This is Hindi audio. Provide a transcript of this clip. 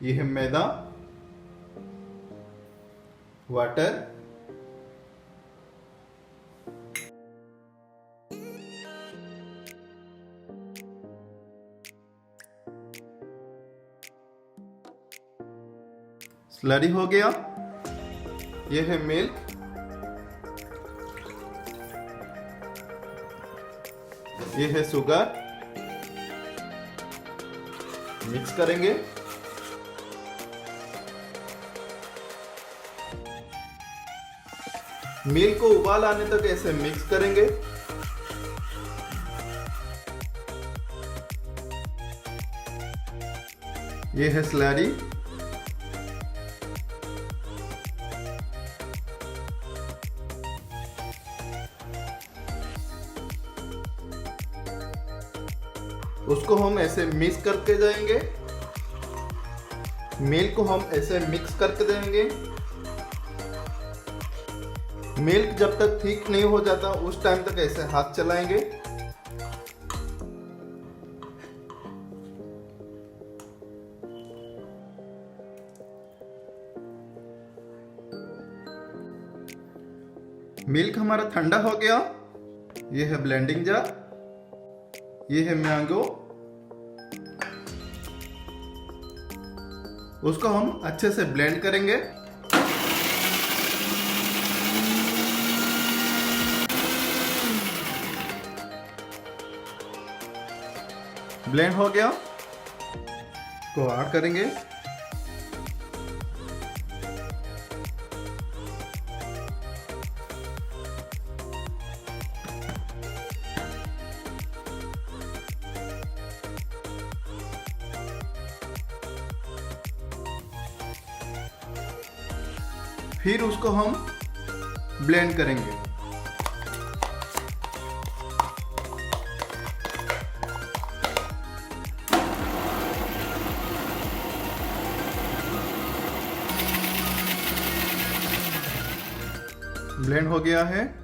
ये है मैदा, वाटर, स्लरी हो गया। ये है मिल्क, ये है शुगर। मिक्स करेंगे। मिल्क को उबाल आने तक ऐसे मिक्स करेंगे। ये है स्लरी। उसको हम ऐसे मिक्स करके जाएंगे। मिल्क को हम ऐसे मिक्स करके देंगे। मिल्क जब तक ठीक नहीं हो जाता उस टाइम तक ऐसे हाथ चलाएंगे। मिल्क हमारा ठंडा हो गया। ये है ब्लेंडिंग जार, ये है मैंगो। उसको हम अच्छे से ब्लेंड करेंगे। ब्लेंड हो गया को ऐड करेंगे। फिर उसको हम ब्लेंड करेंगे। ब्लेंड हो गया है।